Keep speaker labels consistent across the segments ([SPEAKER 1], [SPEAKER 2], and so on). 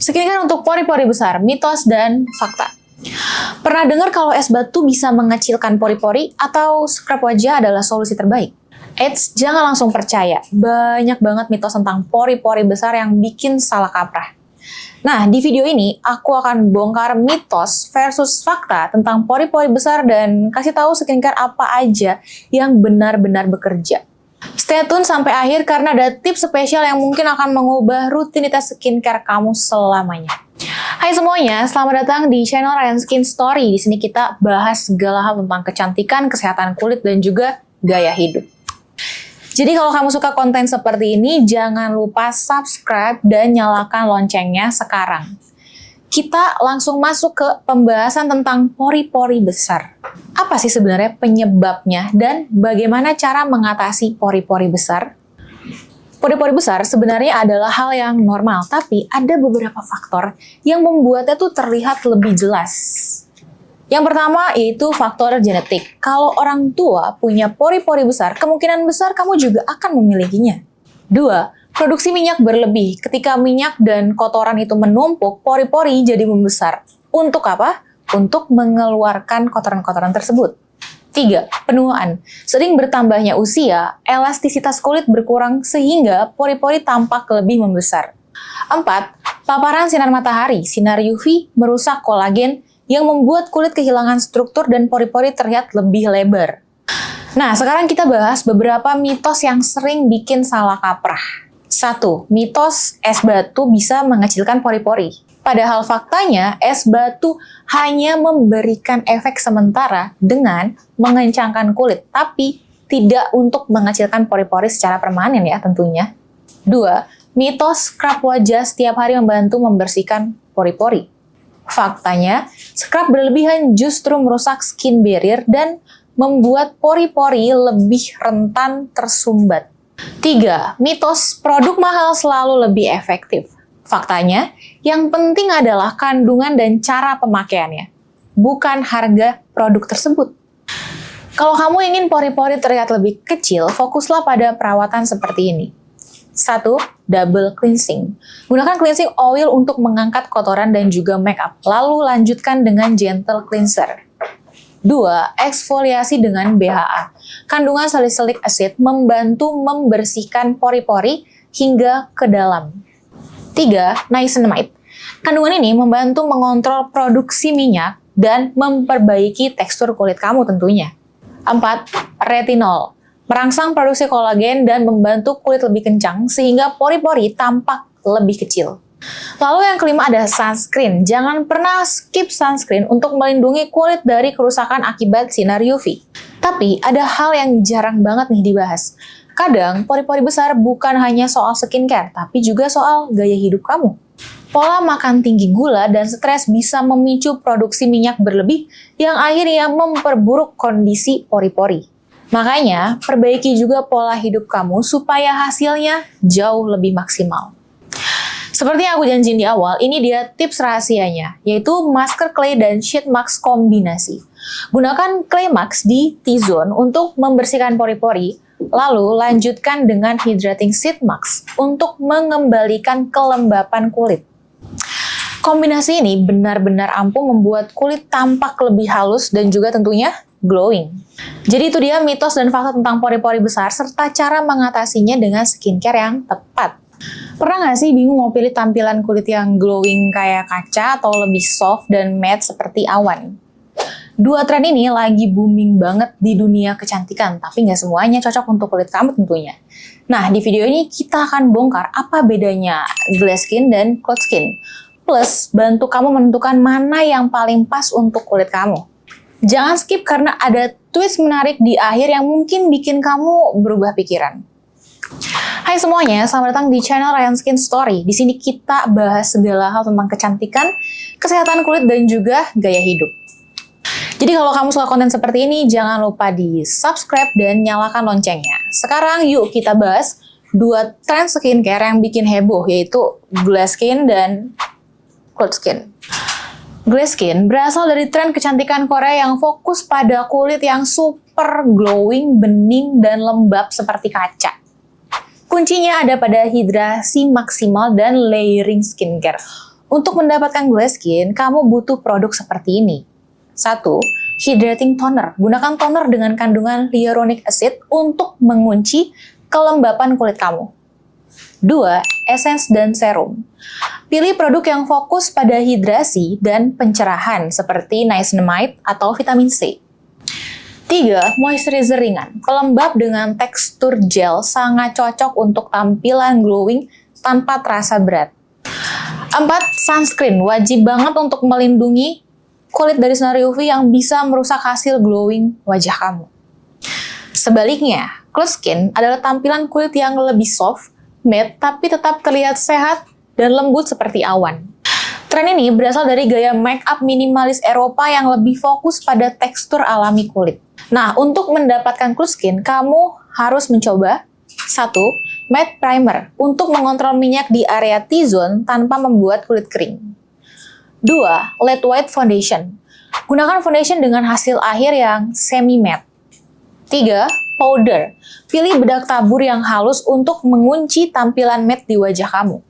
[SPEAKER 1] Skincare untuk pori-pori besar, mitos dan fakta. Pernah dengar kalau es batu bisa mengecilkan pori-pori atau scrub wajah adalah solusi terbaik? Eits, jangan langsung percaya. Banyak banget mitos tentang pori-pori besar yang bikin salah kaprah. Nah, di video ini aku akan bongkar mitos versus fakta tentang pori-pori besar dan kasih tahu skincare apa aja yang benar-benar bekerja. Stay tune sampai akhir karena ada tips spesial yang mungkin akan mengubah rutinitas skincare kamu selamanya. Hai semuanya, selamat datang di channel Ryan Skin Story. Di sini kita bahas segala hal tentang kecantikan, kesehatan kulit, dan juga gaya hidup. Jadi kalau kamu suka konten seperti ini, jangan lupa subscribe dan nyalakan loncengnya sekarang. Kita langsung masuk ke pembahasan tentang pori-pori besar. Apa sih sebenarnya penyebabnya dan bagaimana cara mengatasi pori-pori besar? Pori-pori besar sebenarnya adalah hal yang normal, tapi ada beberapa faktor yang membuatnya tuh terlihat lebih jelas. Yang pertama yaitu faktor genetik. Kalau orang tua punya pori-pori besar, kemungkinan besar kamu juga akan memilikinya. 2. Produksi minyak berlebih. Ketika minyak dan kotoran itu menumpuk, pori-pori jadi membesar. Untuk apa? Untuk mengeluarkan kotoran-kotoran tersebut. 3. Penuaan. Sering bertambahnya usia, elastisitas kulit berkurang sehingga pori-pori tampak lebih membesar. 4. Paparan sinar matahari. Sinar UV merusak kolagen yang membuat kulit kehilangan struktur dan pori-pori terlihat lebih lebar. Nah, sekarang kita bahas beberapa mitos yang sering bikin salah kaprah. 1. Mitos es batu bisa mengecilkan pori-pori. Padahal faktanya, es batu hanya memberikan efek sementara dengan mengencangkan kulit, tapi tidak untuk mengecilkan pori-pori secara permanen ya tentunya. 2. Mitos scrub wajah setiap hari membantu membersihkan pori-pori. Faktanya, scrub berlebihan justru merusak skin barrier dan membuat pori-pori lebih rentan tersumbat. 3. Mitos produk mahal selalu lebih efektif. Faktanya, yang penting adalah kandungan dan cara pemakaiannya, bukan harga produk tersebut. Kalau kamu ingin pori-pori terlihat lebih kecil, fokuslah pada perawatan seperti ini. 1. Double cleansing. Gunakan cleansing oil untuk mengangkat kotoran dan juga makeup, lalu lanjutkan dengan gentle cleanser. 2. Eksfoliasi dengan BHA. Kandungan salicylic acid membantu membersihkan pori-pori hingga ke dalam. 3. Niacinamide. Kandungan ini membantu mengontrol produksi minyak dan memperbaiki tekstur kulit kamu tentunya. 4. Retinol. Merangsang produksi kolagen dan membantu kulit lebih kencang sehingga pori-pori tampak lebih kecil. Lalu yang kelima ada sunscreen. Jangan pernah skip sunscreen untuk melindungi kulit dari kerusakan akibat sinar UV. Tapi ada hal yang jarang banget nih dibahas. Kadang pori-pori besar bukan hanya soal skincare, tapi juga soal gaya hidup kamu. Pola makan tinggi gula dan stres bisa memicu produksi minyak berlebih yang akhirnya memperburuk kondisi pori-pori. Makanya, perbaiki juga pola hidup kamu supaya hasilnya jauh lebih maksimal. Seperti yang aku janjiin di awal, ini dia tips rahasianya, yaitu masker clay dan sheet mask kombinasi. Gunakan clay mask di T-zone untuk membersihkan pori-pori, lalu lanjutkan dengan hydrating sheet mask untuk mengembalikan kelembapan kulit. Kombinasi ini benar-benar ampuh membuat kulit tampak lebih halus dan juga tentunya glowing. Jadi itu dia mitos dan fakta tentang pori-pori besar serta cara mengatasinya dengan skincare yang tepat. Pernah nggak sih bingung mau pilih tampilan kulit yang glowing kayak kaca atau lebih soft dan matte seperti awan? Dua tren ini lagi booming banget di dunia kecantikan, tapi nggak semuanya cocok untuk kulit kamu tentunya. Nah, di video ini kita akan bongkar apa bedanya glass skin dan cloud skin. Plus, bantu kamu menentukan mana yang paling pas untuk kulit kamu. Jangan skip karena ada twist menarik di akhir yang mungkin bikin kamu berubah pikiran. Hai semuanya, selamat datang di channel Ryan Skin Story. Di sini kita bahas segala hal tentang kecantikan, kesehatan kulit, dan juga gaya hidup. Jadi kalau kamu suka konten seperti ini, jangan lupa di subscribe dan nyalakan loncengnya. Sekarang yuk kita bahas 2 tren skincare yang bikin heboh, yaitu glass skin dan cloud skin. Glass skin berasal dari tren kecantikan Korea yang fokus pada kulit yang super glowing, bening, dan lembab seperti kaca. Kuncinya ada pada hidrasi maksimal dan layering skincare. Untuk mendapatkan glow skin, kamu butuh produk seperti ini. 1. Hydrating toner. Gunakan toner dengan kandungan hyaluronic acid untuk mengunci kelembapan kulit kamu. 2. Essence dan serum. Pilih produk yang fokus pada hidrasi dan pencerahan seperti niacinamide atau vitamin C. 3. Moisturizer ringan. Pelembab dengan tekstur gel sangat cocok untuk tampilan glowing tanpa terasa berat. 4. Sunscreen. Wajib banget untuk melindungi kulit dari sinar UV yang bisa merusak hasil glowing wajah kamu. Sebaliknya, glow skin adalah tampilan kulit yang lebih soft, matte, tapi tetap terlihat sehat dan lembut seperti awan. Tren ini berasal dari gaya make up minimalis Eropa yang lebih fokus pada tekstur alami kulit. Nah, untuk mendapatkan glow skin, kamu harus mencoba 1. Matte primer untuk mengontrol minyak di area T-zone tanpa membuat kulit kering. 2. Light white foundation. Gunakan foundation dengan hasil akhir yang semi matte. 3. Powder. Pilih bedak tabur yang halus untuk mengunci tampilan matte di wajah kamu.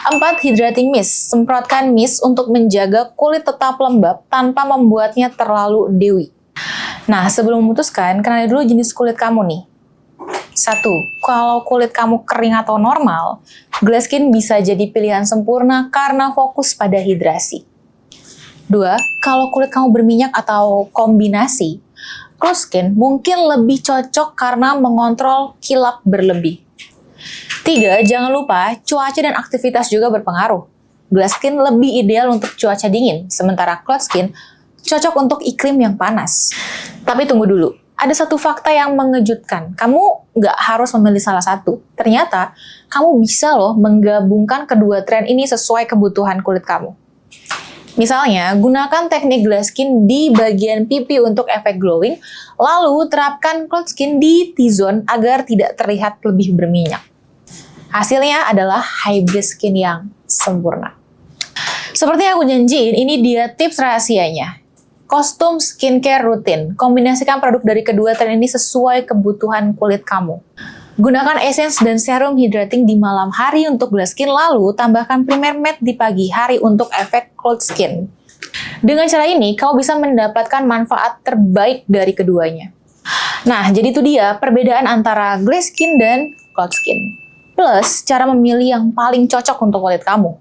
[SPEAKER 1] 4. Hydrating mist. Semprotkan mist untuk menjaga kulit tetap lembab tanpa membuatnya terlalu dewy. Nah, sebelum memutuskan, kenali dulu jenis kulit kamu nih. 1. Kalau kulit kamu kering atau normal, glow skin bisa jadi pilihan sempurna karena fokus pada hidrasi. 2. Kalau kulit kamu berminyak atau kombinasi, glow skin mungkin lebih cocok karena mengontrol kilap berlebih. 3. Jangan lupa, cuaca dan aktivitas juga berpengaruh. Glow skin lebih ideal untuk cuaca dingin, sementara glow skin cocok untuk iklim yang panas. Tapi tunggu dulu, ada satu fakta yang mengejutkan. Kamu nggak harus memilih salah satu. Ternyata, kamu bisa loh menggabungkan kedua tren ini sesuai kebutuhan kulit kamu. Misalnya, gunakan teknik glow skin di bagian pipi untuk efek glowing, lalu terapkan glow skin di T-zone agar tidak terlihat lebih berminyak. Hasilnya adalah hybrid skin yang sempurna. Seperti yang aku janjiin, ini dia tips rahasianya. Kostum skincare rutin. Kombinasikan produk dari kedua tren ini sesuai kebutuhan kulit kamu. Gunakan essence dan serum hydrating di malam hari untuk glow skin, lalu tambahkan primer matte di pagi hari untuk efek cold skin. Dengan cara ini, kamu bisa mendapatkan manfaat terbaik dari keduanya. Nah, jadi itu dia perbedaan antara glow skin dan cold skin. Plus, cara memilih yang paling cocok untuk kulit kamu.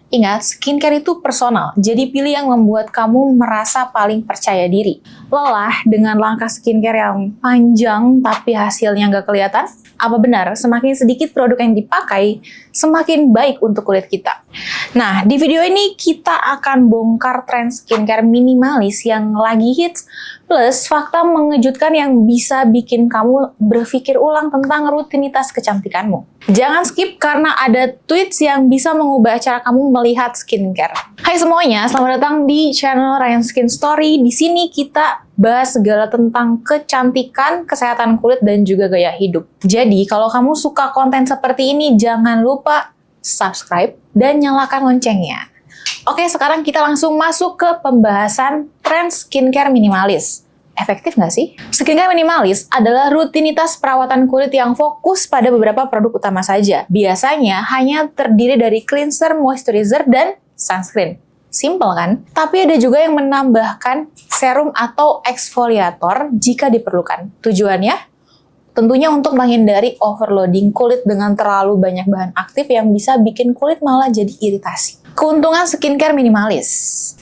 [SPEAKER 1] Ingat, skincare itu personal, jadi pilih yang membuat kamu merasa paling percaya diri. Lelah dengan langkah skincare yang panjang tapi hasilnya nggak kelihatan? Apa benar semakin sedikit produk yang dipakai, semakin baik untuk kulit kita? Nah, di video ini kita akan bongkar tren skincare minimalis yang lagi hits, plus fakta mengejutkan yang bisa bikin kamu berpikir ulang tentang rutinitas kecantikanmu. Jangan skip karena ada tweets yang bisa mengubah cara kamu melihat skincare. Hai semuanya, selamat datang di channel Ryan Skin Story. Di sini kita bahas segala tentang kecantikan, kesehatan kulit, dan juga gaya hidup. Jadi, kalau kamu suka konten seperti ini, jangan lupa subscribe dan nyalakan loncengnya. Oke, sekarang kita langsung masuk ke pembahasan tren skincare minimalis. Efektif nggak sih? Skincare minimalis adalah rutinitas perawatan kulit yang fokus pada beberapa produk utama saja. Biasanya hanya terdiri dari cleanser, moisturizer, dan sunscreen. Simple kan? Tapi ada juga yang menambahkan serum atau eksfoliator jika diperlukan. Tujuannya? Tentunya untuk menghindari overloading kulit dengan terlalu banyak bahan aktif yang bisa bikin kulit malah jadi iritasi. Keuntungan skincare minimalis.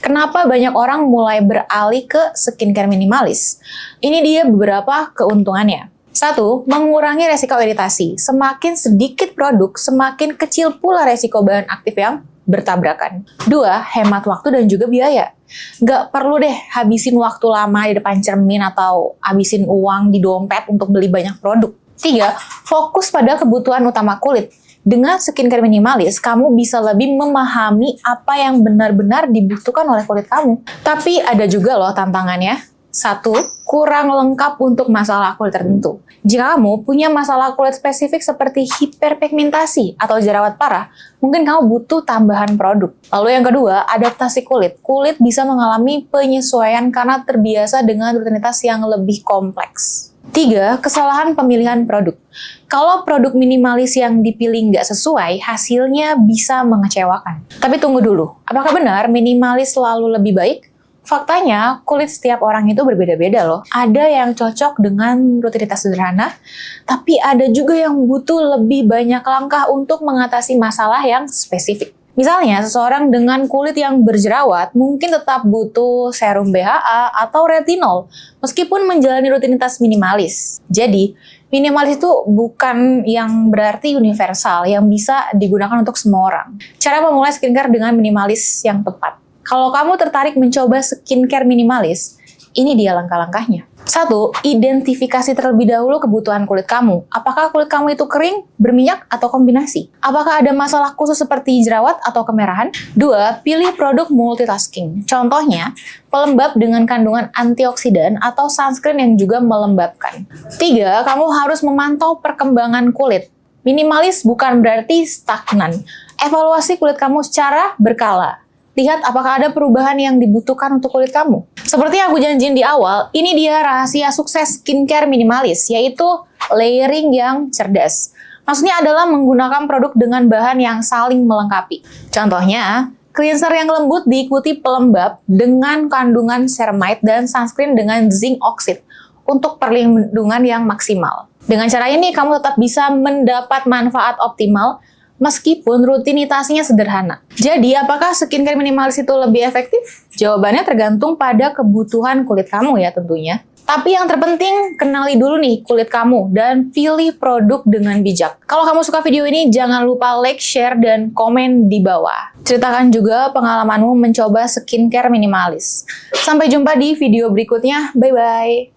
[SPEAKER 1] Kenapa banyak orang mulai beralih ke skincare minimalis? Ini dia beberapa keuntungannya. 1. Mengurangi resiko iritasi. Semakin sedikit produk, semakin kecil pula resiko bahan aktif yang bertabrakan. 2. Hemat waktu dan juga biaya. Nggak perlu deh habisin waktu lama di depan cermin atau habisin uang di dompet untuk beli banyak produk. 3. Fokus pada kebutuhan utama kulit. Dengan skincare minimalis, kamu bisa lebih memahami apa yang benar-benar dibutuhkan oleh kulit kamu. Tapi ada juga loh tantangannya. 1. Kurang lengkap untuk masalah kulit tertentu. Jika kamu punya masalah kulit spesifik seperti hiperpigmentasi atau jerawat parah, mungkin kamu butuh tambahan produk. Lalu yang kedua, adaptasi kulit. Kulit bisa mengalami penyesuaian karena terbiasa dengan rutinitas yang lebih kompleks. 3. Kesalahan pemilihan produk. Kalau produk minimalis yang dipilih nggak sesuai, hasilnya bisa mengecewakan. Tapi tunggu dulu, apakah benar minimalis selalu lebih baik? Faktanya, kulit setiap orang itu berbeda-beda loh. Ada yang cocok dengan rutinitas sederhana, tapi ada juga yang butuh lebih banyak langkah untuk mengatasi masalah yang spesifik. Misalnya, seseorang dengan kulit yang berjerawat mungkin tetap butuh serum BHA atau retinol, meskipun menjalani rutinitas minimalis. Jadi, minimalis itu bukan yang berarti universal, yang bisa digunakan untuk semua orang. Cara memulai skincare dengan minimalis yang tepat. Kalau kamu tertarik mencoba skincare minimalis, ini dia langkah-langkahnya. 1. Identifikasi terlebih dahulu kebutuhan kulit kamu. Apakah kulit kamu itu kering, berminyak, atau kombinasi? Apakah ada masalah khusus seperti jerawat atau kemerahan? 2. Pilih produk multitasking. Contohnya, pelembab dengan kandungan antioksidan atau sunscreen yang juga melembabkan. 3. Kamu harus memantau perkembangan kulit. Minimalis bukan berarti stagnan. Evaluasi kulit kamu secara berkala. Lihat apakah ada perubahan yang dibutuhkan untuk kulit kamu. Seperti yang aku janjiin di awal, ini dia rahasia sukses skincare minimalis, yaitu layering yang cerdas. Maksudnya adalah menggunakan produk dengan bahan yang saling melengkapi. Contohnya, cleanser yang lembut diikuti pelembab dengan kandungan ceramide dan sunscreen dengan zinc oxide untuk perlindungan yang maksimal. Dengan cara ini, kamu tetap bisa mendapat manfaat optimal meskipun rutinitasnya sederhana. Jadi, apakah skincare minimalis itu lebih efektif? Jawabannya tergantung pada kebutuhan kulit kamu ya tentunya. Tapi yang terpenting, kenali dulu nih kulit kamu dan pilih produk dengan bijak. Kalau kamu suka video ini, jangan lupa like, share, dan komen di bawah. Ceritakan juga pengalamanmu mencoba skincare minimalis. Sampai jumpa di video berikutnya. Bye-bye!